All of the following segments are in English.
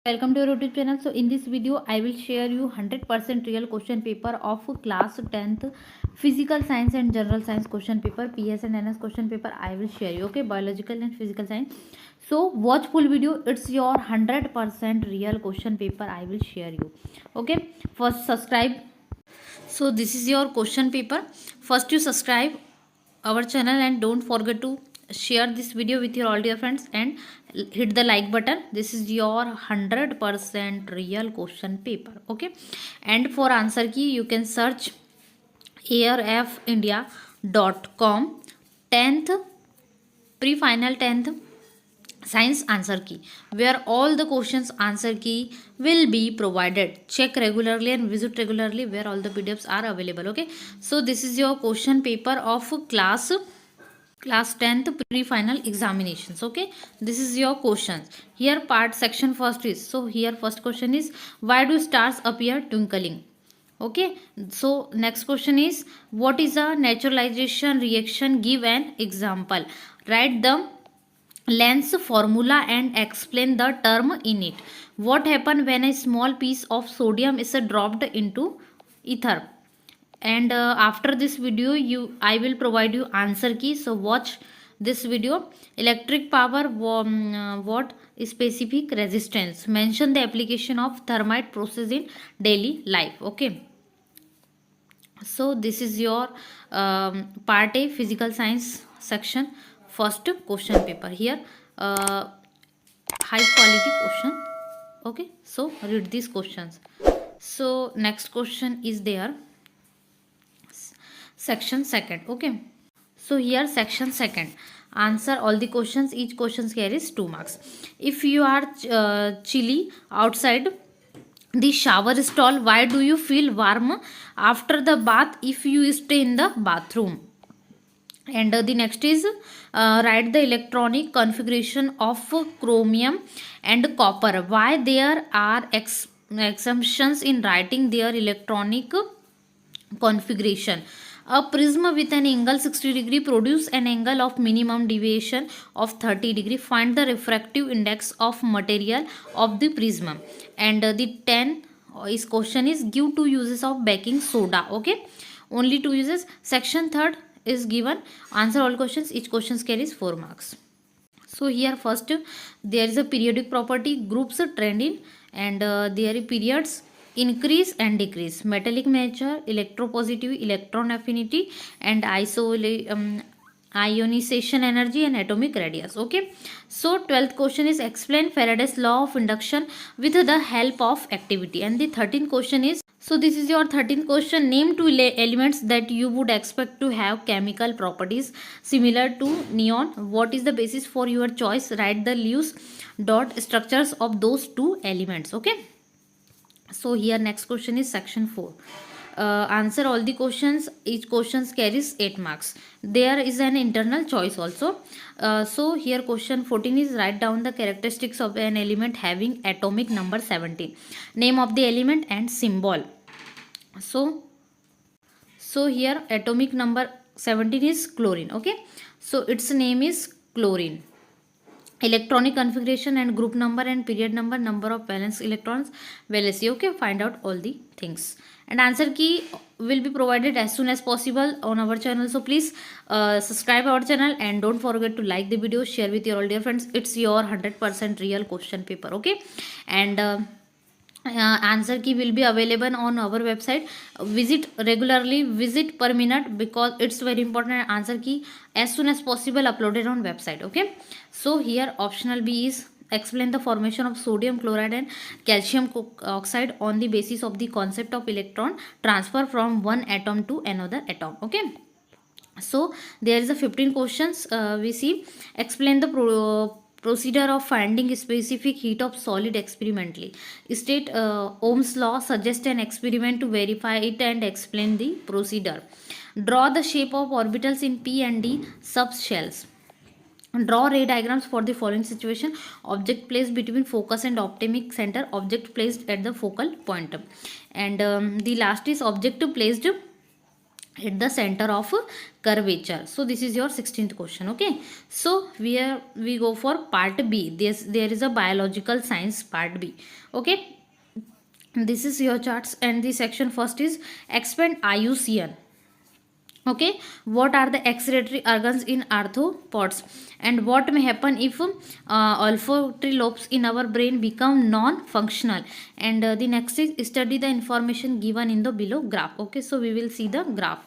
Welcome to your YouTube channel. So in this video I will share you 100% real question paper of class 10th physical science and general science question paper, PS and NS question paper I will share you. Okay, biological and physical science. So watch full video. It's your 100% real question paper I will share you. Okay, first subscribe. So this is your question paper. First you subscribe our channel and don't forget to share this video with your all dear friends and hit the like button. This is your 100% real question paper. Okay, and for answer key you can search airfindia.com 10th pre-final 10th science answer key, where all the questions answer key will be provided. Check regularly and visit regularly where all the PDFs are available. Okay, so this is your question paper of class 10th pre-final examinations. Okay, this is your questions. Here part section first is, so here first question is, why do stars appear twinkling? Okay, so next question is, what is a naturalization reaction? Give an example. Write the Lenz formula and explain the term in it. What happens when a small piece of sodium is dropped into ether? And after this video I will provide you answer key, so watch this video. Electric power, what specific resistance? Mention the application of thermite process in daily life. Okay, so this is your part A physical science section first question paper. Here high quality question. Okay, so read these questions. So next question is there, section second. Okay, so here section second, answer all the questions. Each question carries 2 marks. If you are chilly outside the shower stall, why do you feel warm after the bath if you stay in the bathroom? And the next is, write the electronic configuration of chromium and copper. Why there are exemptions in writing their electronic configuration? A prism with an angle 60 degree produce an angle of minimum deviation of 30 degree. Find the refractive index of material of the prism. And the 10 is question is, give 2 uses of baking soda. Okay, only 2 uses. Section third is given, answer all questions. Each question carries 4 marks. So here first there is a periodic property, groups trend in, and there are periods increase and decrease, metallic nature, electropositive, electron affinity, and ionization energy and atomic radius. Okay, so 12th question is, explain Faraday's law of induction with the help of activity. And the 13th question is, so this is your 13th question, name 2 elements that you would expect to have chemical properties similar to neon. What is the basis for your choice? Write the Lewis dot structures of those 2 elements. Okay, so here next question is section 4. Answer all the questions. Each questions carries 8 marks. There is an internal choice also. So here question 14 is, write down the characteristics of an element having atomic number 17. Name of the element and symbol. So here atomic number 17 is chlorine. Okay, so its name is chlorine. Electronic configuration and group number and period number, number of valence electrons, valency. Okay, find out all the things, and answer key will be provided as soon as possible on our channel. So please subscribe our channel and don't forget to like the video, share with your all dear friends. It's your 100% real question paper. Okay, and answer key will be available on our website. Visit regularly, visit per minute, because it's very important. Answer key as soon as possible uploaded on website. Okay, so here optional B is, explain the formation of sodium chloride and calcium oxide on the basis of the concept of electron transfer from one atom to another atom. Okay, so there is a 15 questions. We see, explain the procedure of finding specific heat of solid experimentally. State Ohm's law, suggest an experiment to verify it and explain the procedure. Draw the shape of orbitals in p and d subshells. Draw ray diagrams for the following situation: object placed between focus and optimic center, object placed at the focal point. And the last is, object placed at the center of curvature. So this is your 16th question. Okay, so we go for part B. There is a biological science part B. Okay, this is your charts, and the section first is expand IUCN. Okay, what are the excretory organs in arthropods, and what may happen if olfactory lobes in our brain become non-functional. And the next is study the information given in the below graph. Okay, so we will see the graph.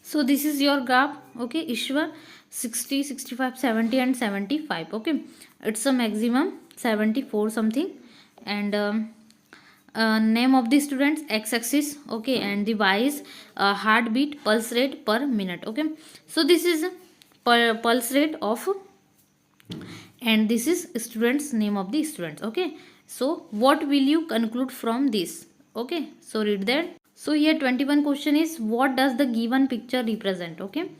So this is your graph. Okay, Ishwar 60, 65, 70 and 75. Okay, it's a maximum 74 something. And name of the students x-axis. Okay, and the y is heartbeat, pulse rate per minute. Okay, so this is pulse rate of, and this is students, name of the students. Okay, so what will you conclude from this? Okay, so read that. So here 21 question is, what does the given picture represent? Okay,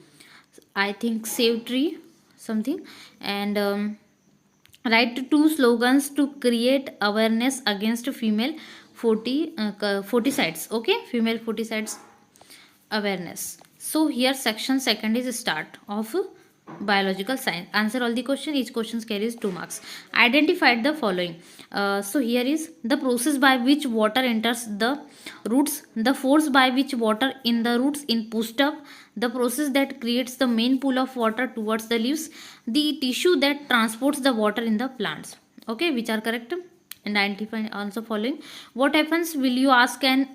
I think save tree something. And write two slogans to create awareness against female 40 sites. Okay, female 40 sites awareness. So here section second is start of biological science. Answer all the question. Each question carries 2 marks. Identify the following. So here is the process by which water enters the roots, the force by which water in the roots is pushed up, the process that creates the main pool of water towards the leaves, the tissue that transports the water in the plants. Okay, which are correct? And identify also following. What happens? Will you ask an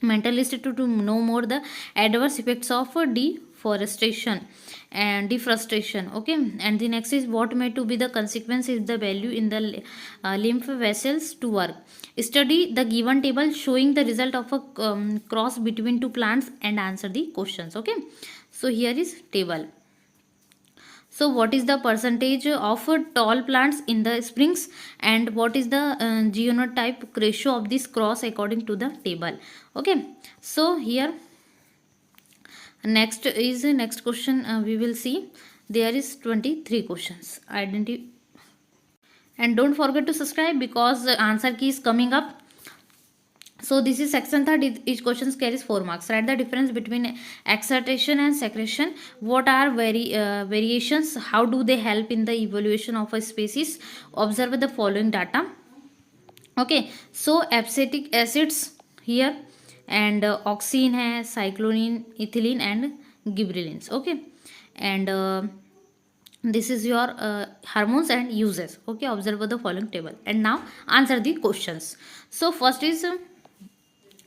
mentalist to know more the adverse effects of deforestation and deforestation. Okay, and the next is, what may to be the consequence if the value in the lymph vessels to work. Study the given table showing the result of a cross between two plants and answer the questions. Okay, so here is table. So what is the percentage of tall plants in the springs, and what is the genotype ratio of this cross according to the table. Okay, so here next is next question. We will see there is 23 questions. Identity, and don't forget to subscribe because the answer key is coming up. So this is section third. Each question carries 4 marks. Write the difference between excitation and secretion. What are variations? How do they help in the evaluation of a species? Observe the following data. Okay, so acetic acids here, and oxine hai, cyclonine, ethylene and gibberellins. Okay, and this is your hormones and uses. Okay, observe the following table, and now answer the questions. So first is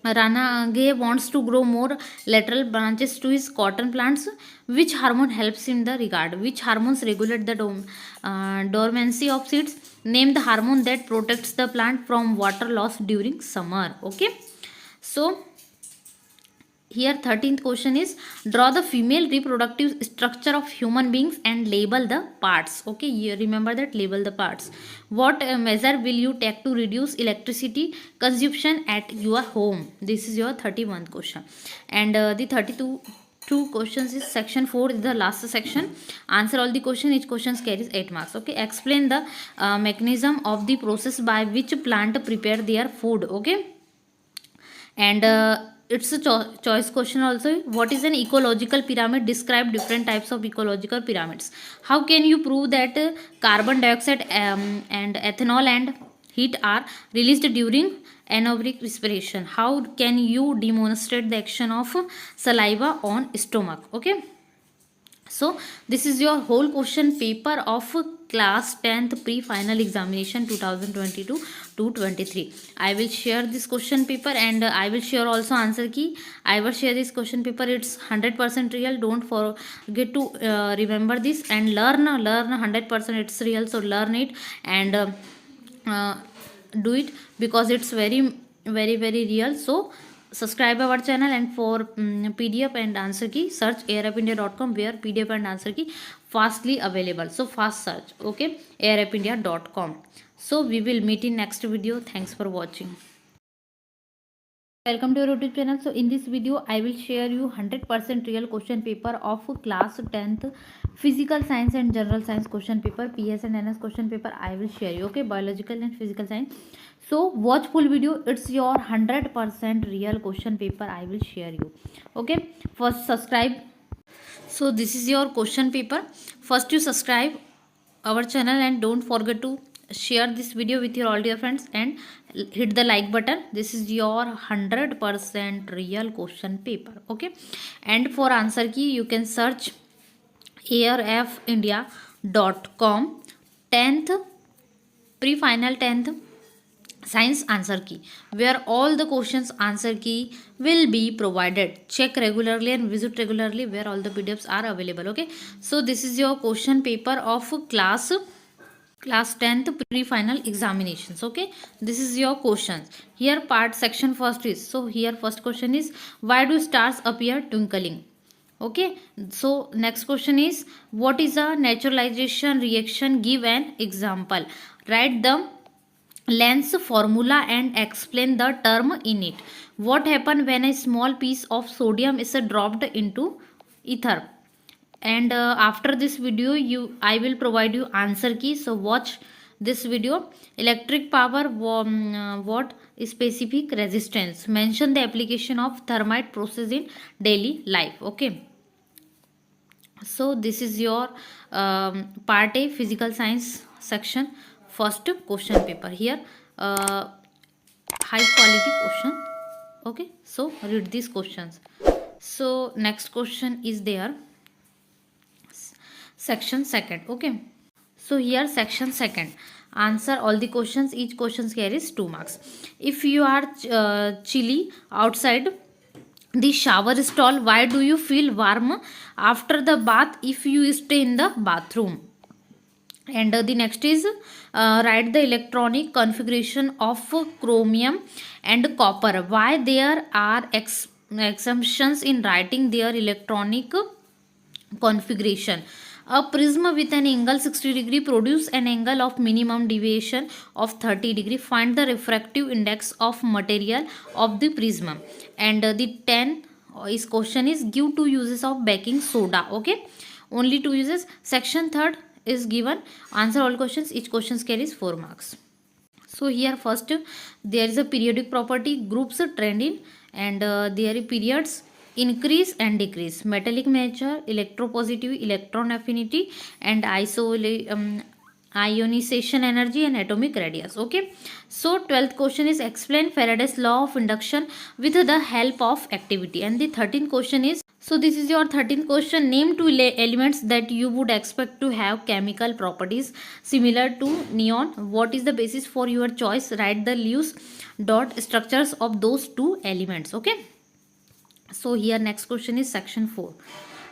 Rana Gay wants to grow more lateral branches to his cotton plants. Which hormone helps in the regard? Which hormones regulate the dormancy of seeds? Name the hormone that protects the plant from water loss during summer. Okay, so here 13th question is, draw the female reproductive structure of human beings and label the parts. Okay, you remember that, label the parts. What measure will you take to reduce electricity consumption at your home? This is your 31st question. And the 32 questions is section 4 is the last section. Answer all the question. Each question carries 8 marks. Okay, explain the mechanism of the process by which plant prepare their food. Okay, and it's a choice question also. What is an ecological pyramid? Describe different types of ecological pyramids. How can you prove that carbon dioxide and ethanol and heat are released during anaerobic respiration? How can you demonstrate the action of saliva on stomach? Okay, so this is your whole question paper of class 10th pre-final examination 2022 to 23. I will share this question paper, and I will share also answer key. I will share this question paper. It's 100% real. Don't forget to remember this and learn 100%. It's real, so learn it and do it because it's very real. So subscribe our channel, and for PDF and answer key search airupindia.com, where PDF and answer key fastly available. So fast search. Okay, airupindia.com. So we will meet in next video. Thanks for watching. Welcome to your YouTube channel. So in this video I will share you 100% real question paper of class 10th physical science and general science question paper, PS and NS question paper I will share you. Okay, biological and physical science. So watch full video. It's your 100% real question paper I will share you. Okay, first subscribe. So this is your question paper. First you subscribe our channel and don't forget to share this video with your all dear friends and hit the like button. This is your 100% real question paper. Okay, and for answer key you can search airfindia.com 10th pre-final 10th science answer key, where all the questions answer key will be provided. Check regularly and visit regularly where all the PDFs are available. Okay, so this is your question paper of class 10th pre-final examinations. Okay, this is your questions. Here part section first is, so here first question is, why do stars appear twinkling? Okay, so next question is, what is a naturalization reaction? Give an example. Write the Lenz formula and explain the term in it. What happens when a small piece of sodium is dropped into ether? And after this video I will provide you answer key, so watch this video. Electric power, what specific resistance? Mention the application of thermite process in daily life. Okay, so this is your part A physical science section first question paper. Here high quality question. Okay, so read these questions. So next question is there, section second. Okay, so here section second, answer all the questions. Each question carries 2 marks. If you are chilly outside the shower stall, why do you feel warm after the bath if you stay in the bathroom? And the next is, write the electronic configuration of chromium and copper. Why there are exemptions in writing their electronic configuration? A prism with an angle 60 degree produce an angle of minimum deviation of 30 degree. Find the refractive index of material of the prism. And the 10 is question is, give 2 uses of baking soda. Okay, only 2 uses. Section third is given, answer all questions. Each questions carries 4 marks. So here first there is a periodic property, groups trend in, and there are periods increase and decrease, metallic nature, electropositivity, electron affinity, and ionization energy and atomic radius. Okay, so 12th question is, explain Faraday's law of induction with the help of activity. And the 13th question is, so this is your 13th question, name 2 elements that you would expect to have chemical properties similar to neon. What is the basis for your choice? Write the Lewis dot structures of those 2 elements. Okay, so here next question is section 4.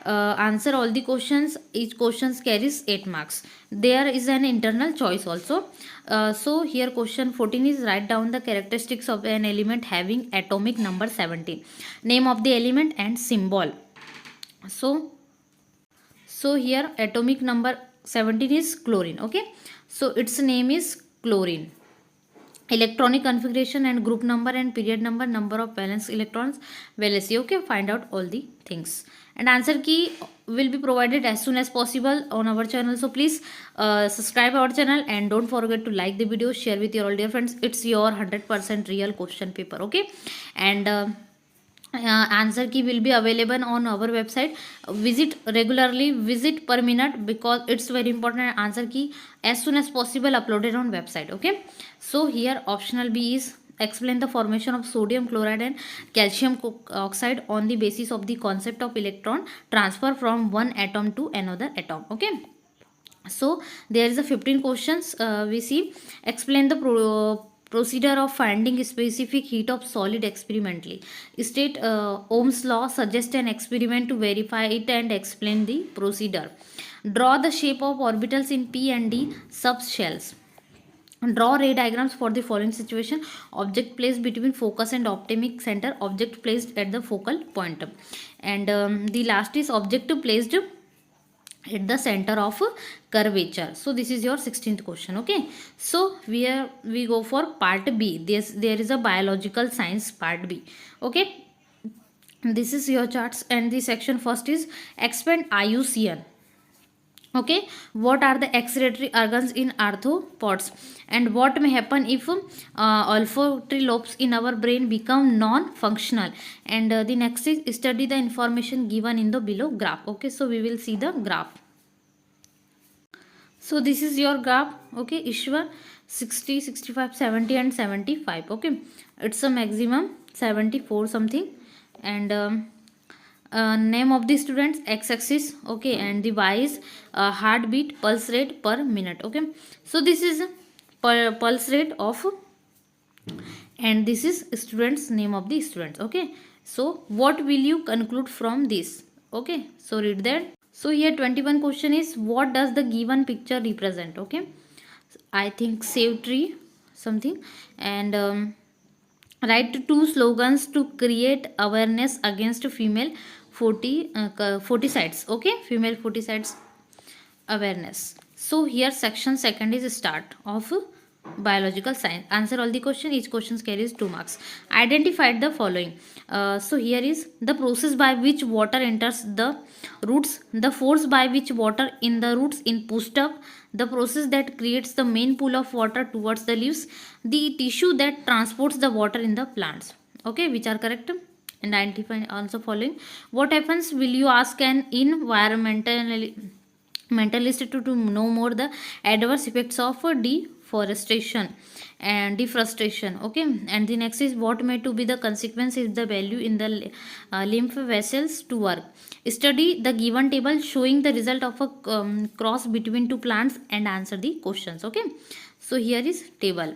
Answer all the questions. Each questions carries 8 marks. There is an internal choice also. So here question 14 is, write down the characteristics of an element having atomic number 17. Name of the element and symbol. So here atomic number 17 is chlorine. Okay, so its name is chlorine. Electronic configuration and group number and period number, number of valence electrons, valency. Okay, find out all the things, and answer key will be provided as soon as possible on our channel. So please subscribe our channel and don't forget to like the video, share with your all dear friends. It's your 100% real question paper. Okay, and answer key will be available on our website. Visit regularly, visit per minute, because it's very important. Answer key as soon as possible uploaded on website. Okay, so here optional B is, explain the formation of sodium chloride and calcium oxide on the basis of the concept of electron transfer from one atom to another atom. Okay, so there is a 15 questions. We see, explain the procedure of finding specific heat of solid experimentally. State Ohm's law, suggest an experiment to verify it and explain the procedure. Draw the shape of orbitals in p and d subshells. Draw ray diagrams for the following situation: object placed between focus and optimic center, object placed at the focal point. And the last is, object placed at the center of curvature. So this is your 16th question. Okay, so we go for part B. There is a biological science part B. Okay, this is your charts, and the section first is expand IUCN. Okay, what are the excretory organs in arthropods, and what may happen if olfactory lobes in our brain become non-functional. And the next is study the information given in the below graph. Okay, so we will see the graph. So this is your graph. Okay, Ishwar 60, 65, 70 and 75. Okay, it's a maximum 74 something. And name of the students, x-axis. Okay, and the y is heartbeat, pulse rate per minute. Okay, so this is pulse rate of, and this is students, name of the students. Okay, so what will you conclude from this? Okay, so read that. So here 21 question is, what does the given picture represent? Okay, I think save tree something. And write two slogans to create awareness against female foticides. Okay, female foticides awareness. So here section second is start of biological science. Answer all the question. Each question carries 2 marks. Identified the following. So here is the process by which water enters the roots, the force by which water in the roots in pushed up, the process that creates the main pool of water towards the leaves, the tissue that transports the water in the plants. Okay, which are correct? And identify also following. What happens, will you ask an mentalist to know more the adverse effects of deforestation and deforestation. Okay, and the next is, what may to be the consequence if the value in the lymph vessels to work. Study the given table showing the result of a cross between two plants and answer the questions. Okay, so here is table.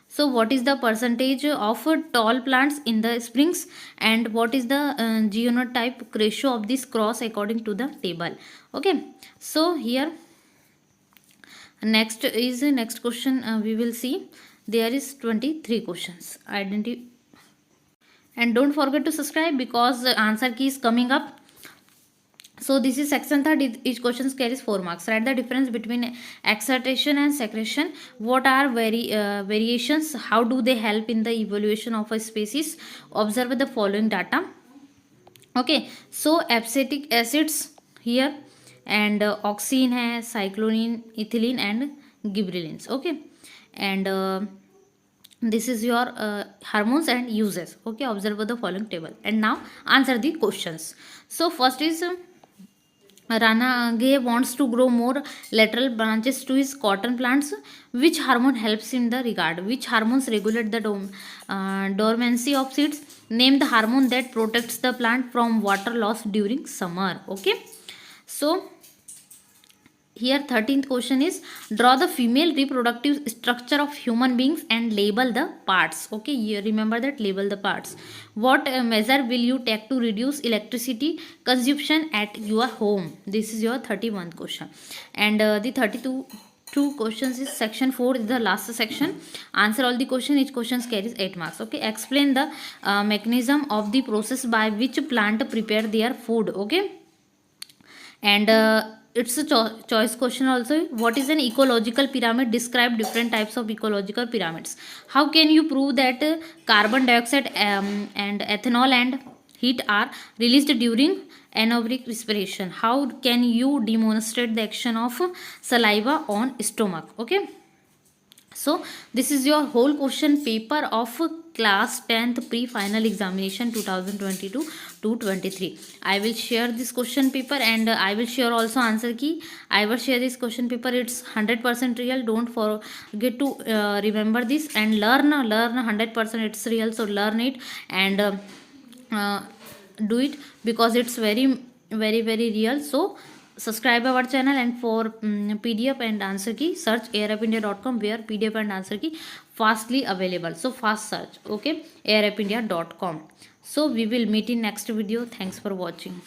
So what is the percentage of tall plants in the springs, and what is the genotype ratio of this cross according to the table. Okay, so here next question we will see. There is 23 questions. And don't forget to subscribe, because the answer key is coming up. So this is section third. Each question carries 4 marks. Write the difference between excitation and secretion. What are variations? How do they help in the evaluation of a species? Observe the following data. Okay, so acetic acids here, and oxine hai, cyclonine, ethylene and gibberellins. Okay, and this is your hormones and uses. Okay, observe the following table, and now answer the questions. So first is Rana Gay wants to grow more lateral branches to his cotton plants. Which hormone helps in the regard? Which hormones regulate the dormancy of seeds? Name the hormone that protects the plant from water loss during summer. Okay, so here 13th question is, draw the female reproductive structure of human beings and label the parts. Okay, you remember that, label the parts. What measure will you take to reduce electricity consumption at your home? This is your 31st question. And the 32 questions is section 4 is the last section. Answer all the question. Each question carries 8 marks. Okay, explain the mechanism of the process by which plant prepare their food. Okay, and it's a choice question also. What is an ecological pyramid? Describe different types of ecological pyramids. How can you prove that carbon dioxide and ethanol and heat are released during anaerobic respiration? How can you demonstrate the action of saliva on stomach? Okay, so this is your whole question paper of class 10th pre-final examination 2022-23. I will share this question paper, and I will share also answer key. I will share this question paper. It's 100% real. Don't forget to remember this and learn 100%. It's real, so learn it and do it, because it's very real. So subscribe our channel, and for PDF and answer key, search airupindia.com, where PDF and answer key fastly available. So fast search. Okay, airupindia.com. So we will meet in next video. Thanks for watching.